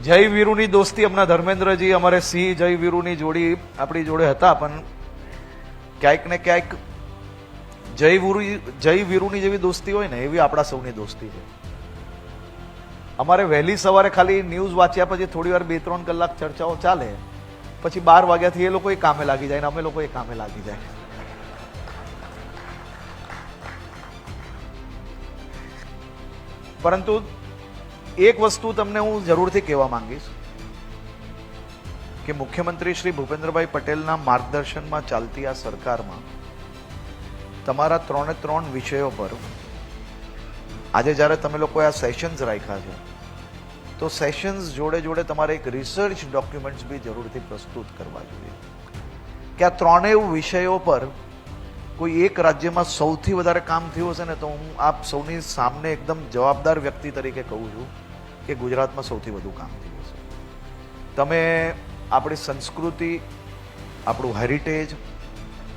જય વીરુની દોસ્તી હમણાં ધર્મેન્દ્રજી અમારે સિંહ જય વીરુની જોડી આપણી જોડે હતા, પણ ક્યાંક ને ક્યાંક જય વીરુની જેવી દોસ્તી હોય ને એવી આપણા સૌની દોસ્તી છે. અમારે વહેલી સવારે ખાલી ન્યૂઝ વાંચ્યા પછી થોડી વાર 2-3 કલાક ચર્ચાઓ ચાલે, પછી 12 વાગ્યાથી એ લોકો કામે લાગી જાય ને અમે લોકો કામે લાગી જાય. પરંતુ એક વસ્તુ તમને હું જરૂરથી કહેવા માંગીશ કે મુખ્યમંત્રી શ્રી ભૂપેન્દ્રભાઈ પટેલના માર્ગદર્શનમાં ચાલતી આ સરકારમાં તમારા 3 વિષયો પર આજે જ્યારે તમે લોકોએ આ સેશન્સ રાખ્યા છે તો સેશન્સ જોડે જોડે તમારે એક રિસર્ચ ડોક્યુમેન્ટ્સ બી જરૂરથી પ્રસ્તુત કરવા જોઈએ કે આ 3 વિષયો પર કોઈ એક રાજ્યમાં સૌથી વધારે કામ થયું હશે ને તો હું આપ સૌની સામે એકદમ જવાબદાર વ્યક્તિ તરીકે કહું છું કે ગુજરાતમાં સૌથી વધુ કામ થયું હશે. તમે આપણી સંસ્કૃતિ, આપણું હેરિટેજ,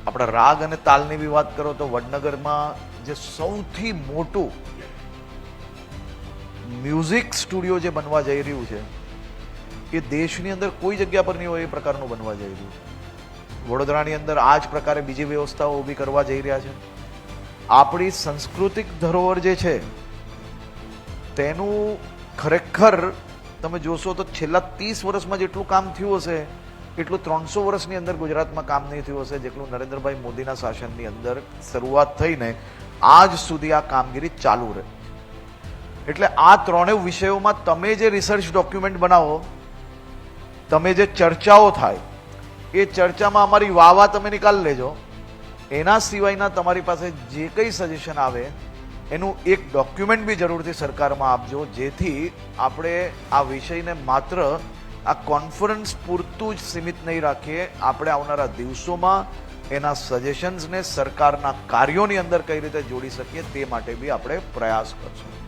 આપણા રાગ અને તાલની બી વાત કરો તો વડનગરમાં જે સૌથી મોટું મ્યુઝિક સ્ટુડિયો જે બનવા જઈ રહ્યું છે એ દેશની અંદર કોઈ જગ્યા પર નહીં હોય એ પ્રકારનું બનવા જઈ રહ્યું છે. વડોદરાની અંદર આ જ પ્રકારે બીજી વ્યવસ્થાઓ ઊભી કરવા જઈ રહ્યા છે. આપણી સાંસ્કૃતિક ધરોહર જે છે તેનું ખરેખર તમે જોશો તો છેલ્લા 30 વર્ષમાં જેટલું કામ થયું હશે એટલું 300 વર્ષની અંદર ગુજરાતમાં કામ નહીં થયું હશે જેટલું નરેન્દ્રભાઈ મોદીના શાસનની અંદર શરૂઆત થઈને આજ સુધી આ કામગીરી ચાલુ રહે. એટલે આ 3 વિષયોમાં તમે જે રિસર્ચ ડોક્યુમેન્ટ બનાવો, તમે જે ચર્ચાઓ થાય એ ચર્ચામાં અમારી વાવા તમે નિકાલ લેજો. એના સિવાયના તમારી પાસે જે કંઈ સજેશન આવે એનું એક ડોક્યુમેન્ટ બી જરૂરથી સરકારમાં આપજો, જેથી આપણે આ વિષયને માત્ર આ કોન્ફરન્સ પૂરતું જ સીમિત નહીં રાખીએ, આપણે આવનારા દિવસોમાં એના સજેશન્સને સરકારના કાર્યોની અંદર કઈ રીતે જોડી શકીએ તે માટે બી આપણે પ્રયાસ કરશું.